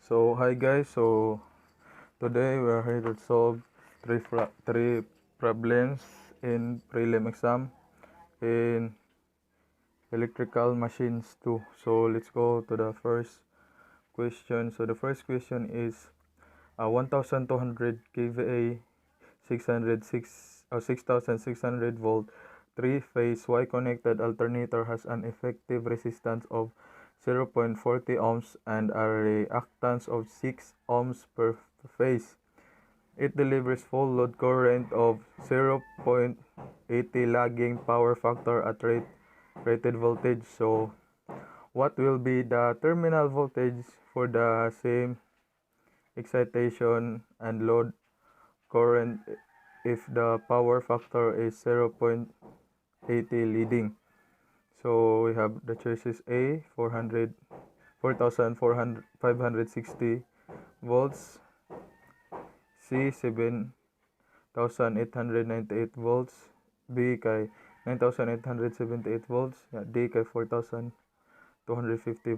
So hi guys, so today we are here to solve three problems in prelim exam in electrical machines 2. So let's go to the first question. So the first question is 1200 kVA 6600 volt 3-phase Y connected alternator has an effective resistance of 0.40 ohms and a reactance of 6 ohms per phase. It delivers full load current of 0.80 lagging power factor at rated voltage. So what will be the terminal voltage for the same excitation and load current if the power factor is 0.80 leading? So we have the choices: A 4,560 volts, C 7,898 volts, B kay 9,878 volts, D kay 4,250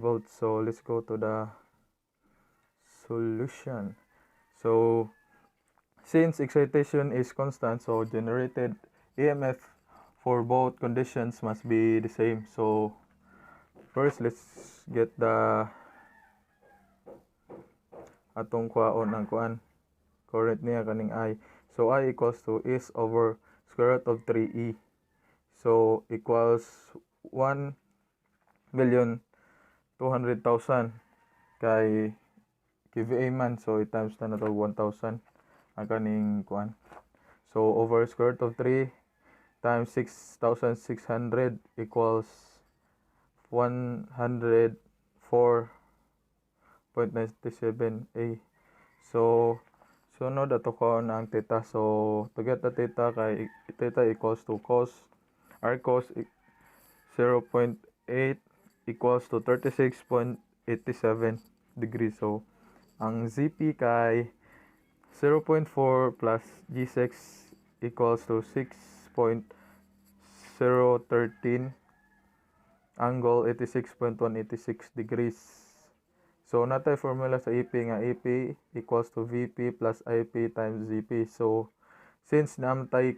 volts. So let's go to the solution. So since excitation is constant, so generated EMF for both conditions must be the same. So first, let's get the atong kwaon ang kuan current niya kaning I. So I equals to S over square root of 3E. So equals 1,200,000 kay kVA man. So i-times na nato 1,000 ang kaning kuan. So over square root of 3 times 6,600 equals 104.97 A. So sunod ato ko na ang theta. So to get the theta, kay theta equals to cos r cos 0.8 equals to 36.87 degrees. So ang ZP kay 0.4 plus G6 equals to 6.013 angle 86.186 degrees. So natay formula sa EP nga EP equals to VP plus IP times ZP. So since naman tay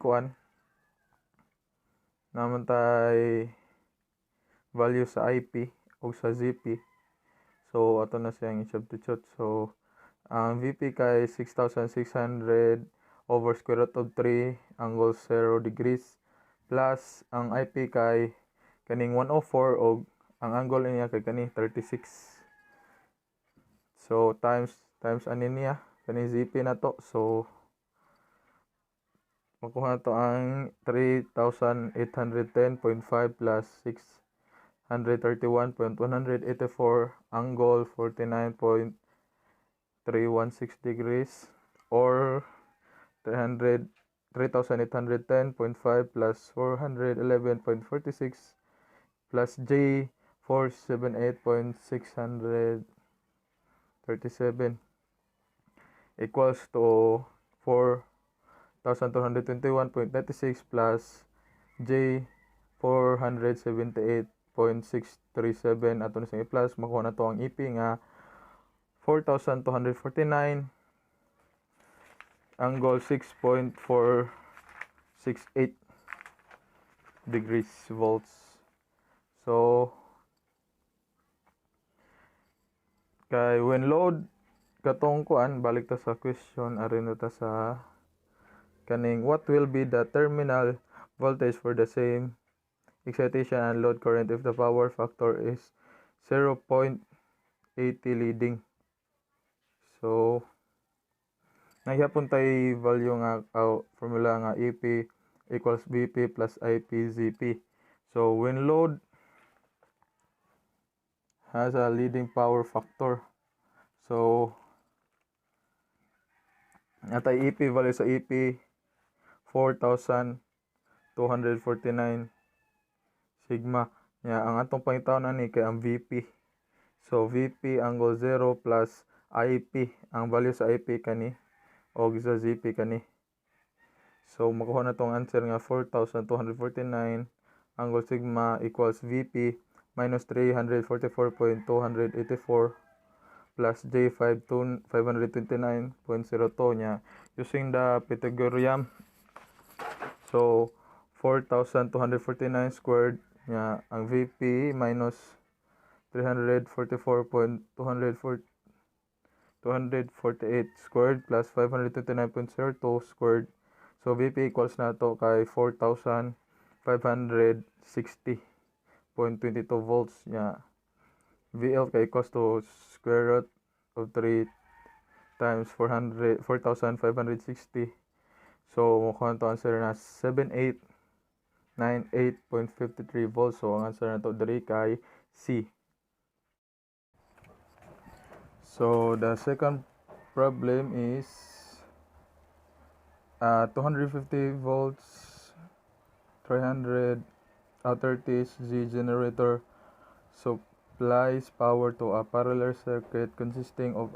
value sa IP o sa ZP, so ato na siyang i-substitute. So ang VP kay 6,600 over square root of 3 angle 0 degrees plus ang IP kay kaning 104 o ang angle niya kay kani 36. So times ani niya kani ZP na to. So makuha to ang 3,810.5 plus 631.184 angle 49.316 degrees or 3,810.5 plus 411.46 plus J 478.637 equals to 4,221.96 plus J 478.637. ato na sa i-plus, makuha na to ang EP nga 4,249 angle 6.468 degrees volts. So kay when load katong kuan, balik ta sa question, arin ta sa kaning what will be the terminal voltage for the same excitation and load current if the power factor is 0.80 leading. So nagyapon tay value nga formula nga EP equals BP plus IP ZP. So when load has a leading power factor, so natay EP value sa EP 4,249 sigma. Ang atong pangitaon ani kay ang VP. So VP angle 0 plus IP, ang value sa IP kani o sa ZP kani. So makuha na tong answer nga 4,249 angle sigma equals VP minus 344.284 plus J 529.02 niya using the Pythagorean. So 4,249 squared niya ang VP minus 344.248 squared plus 529.02 squared. So VP equals na to kay 4,560.22 volts niya. VL kay equals to square root of 3 times 4,560. So mukhang to answer na 7898.53 volts. So ang answer na to diri kay C. So the second problem is 250 volts 330 Z generator supplies power to a parallel circuit consisting of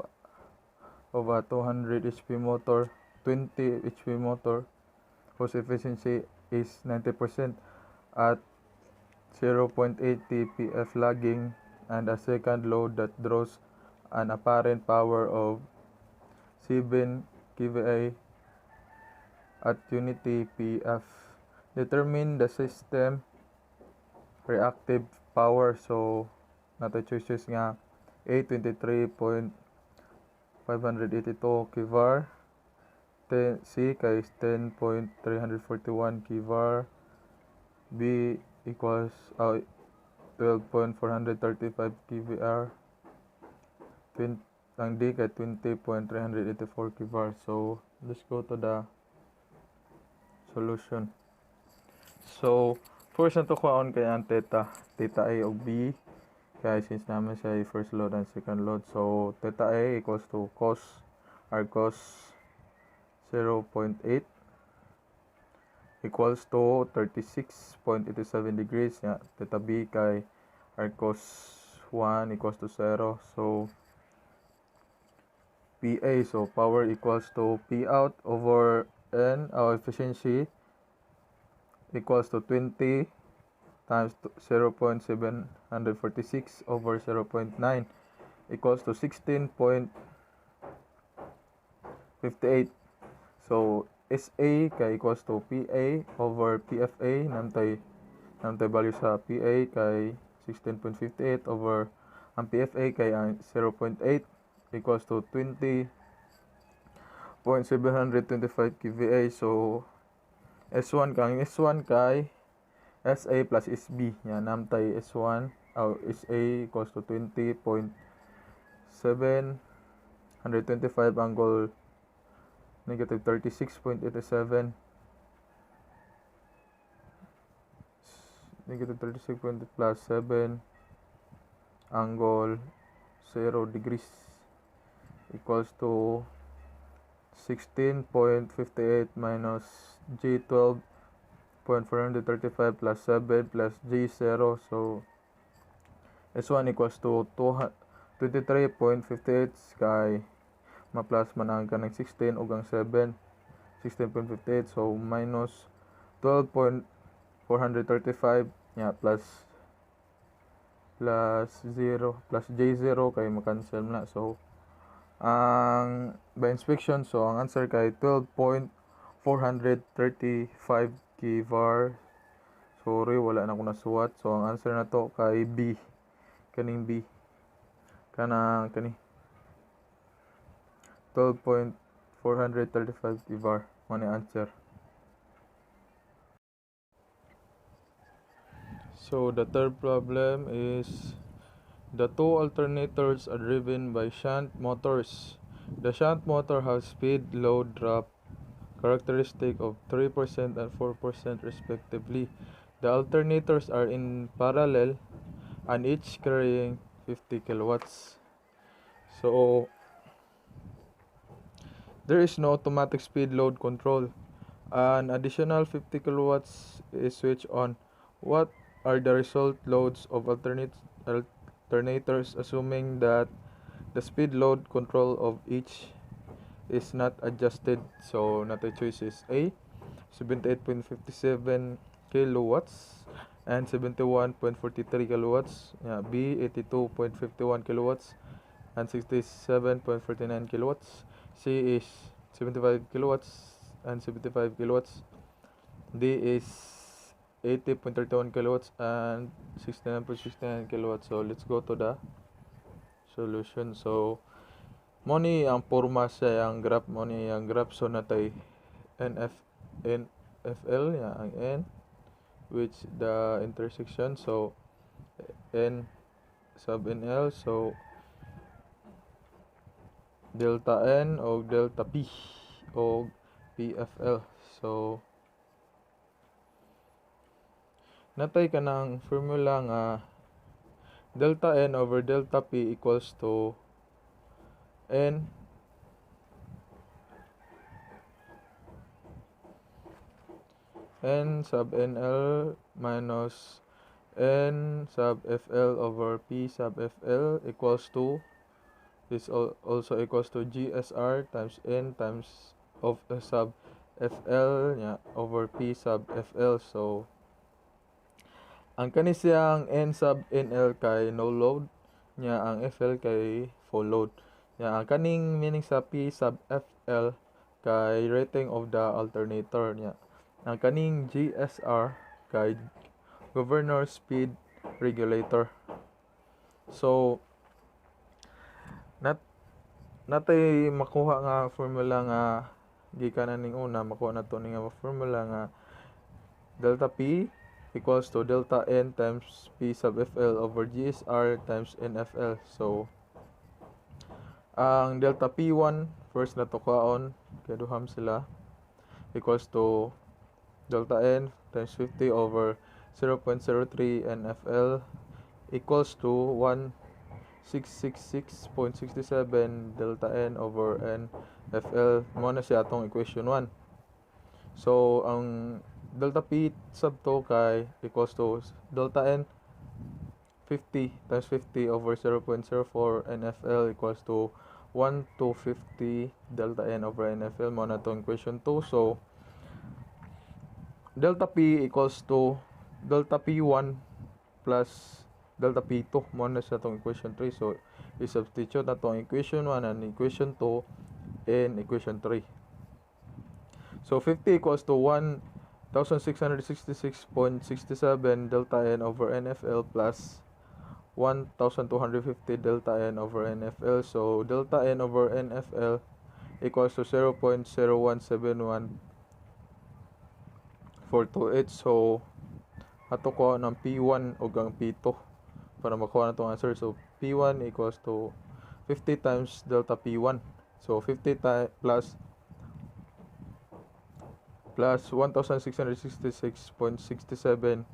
a 200 HP motor, 20 HP motor whose efficiency is 90% at 0.80 PF lagging, and a second load that draws an apparent power of 7 kVA at unity PF. Determine the system reactive power. So nato choices nga A 23.582 kVAR, C kay 10.341 kVAR, B equals 12.435 kVAR, ang D kay 20.384 kVAR. So let's go to the solution. So first na to kuhaon kay ang theta A ug B kay since naman siya first load and second load. So theta A equals to cos 0.8 equals to 36.87 degrees. Yeah. Theta B kay r cos 1 equals to 0. So PA, so power equals to P out over N, our efficiency equals to 20 times 0.746 over 0.9 equals to 16.58. So SA kay equals to PA over PFA, namtay value sa PA kay 16.58 over ang PFA kay 0.8 equals to 20.725 kVA. So S1 kay SA plus SB nya namtay S1 SA equals to 20.725 angle negative 36.87 negative 36 plus 7 angle 0 degrees equals to 16.58 minus G12.435 plus 7 plus G0. So S1 equals to 23.58 kay ma-plus man ang kanang 16 ug ang 7 16.58. So minus 12.435 nya plus 0 plus J0 kay ma-cancel na. So ang by inspection, so ang answer kay 12.435 kVAR. Sorry, wala na ako nasuwat. So ang answer na to kay B, kaning B kanang 12.435 kVAR mo ni answer. So the third problem is the two alternators are driven by shunt motors. The shunt motor has speed, load, drop characteristic of 3% and 4% respectively. The alternators are in parallel and each carrying 50 kilowatts. So there is no automatic speed load control. An additional 50 kilowatts is switched on. What are the result loads of alternators assuming that the speed load control of each is not adjusted? So nato choice is A 78.57 kilowatts and 71.43 kilowatts, B 82.51 kilowatts, and 67.49 kilowatts. C is 75 kilowatts and 75 kilowatts. D is 80.31 kilowatts and 69.69 kilowatts. So let's go to the solution. So mo ni ang porma sa ang graph, mo ni ang graph. So natay NFL ya ang N, which the intersection. So N sub NL. So delta N o delta P o PFL. So natay ka ng formula nga delta N over delta P equals to N sub NL minus N sub FL over P sub FL equals to, this also equals to GSR times N times of sub FL over P sub FL. So ang kani siyang N sub NL kay no load nya, ang FL kay full load nya. Ang kaning meaning sa P sub FL kay rating of the alternator nya. Ang kaning GSR kay governor speed regulator. So natay makuha nga formula nga gikan ning una, makuha na to ning formula nga delta P equals to delta N times P sub FL over GSR times NFL. So ang delta P1 first na to kaon kay duham sila equals to delta N times 50 over 0.03 NFL equals to 1666.67 delta N over NFL. Mo na siya atong equation 1. So ang delta P sub to kay equals to delta N 50 times 50 over 0.04 NFL equals to 1 to 50 delta N over NFL. Mo na itong equation 2. So delta P equals to delta P1 plus delta P2. Mo na sa itong equation 3. So i-substitute na itong equation 1 and equation 2 in equation 3. So 50 equals to 1666.67 delta N over NFL plus 1250 delta N over NFL. So delta N over NFL equals to 0.0171428. So ato ko ng P1 o ang P2 para makuha na itong answer. So P1 equals to 50 times delta P1. So 50 plus 1666.67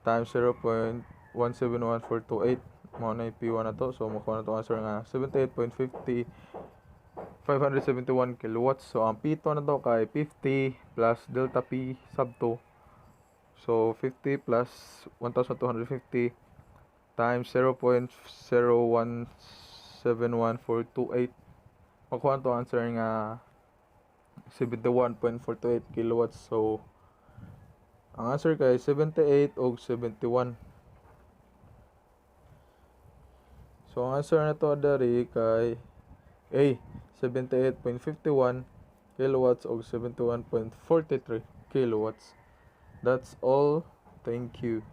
times 0.171428. Mo na yung P1 na to. So makuha na itong answer nga 78.50 571 kilowatts. So ang P2 na to kay 50 plus delta P sub 2. So 50 plus 1250 times 0.0171428. Makuha na itong answer nga 71.48 kilowatts. So ang answer kay 78 o 71. So ang answer na to dari kay A, 78.51 kilowatts o 71.43 kilowatts. That's all. Thank you.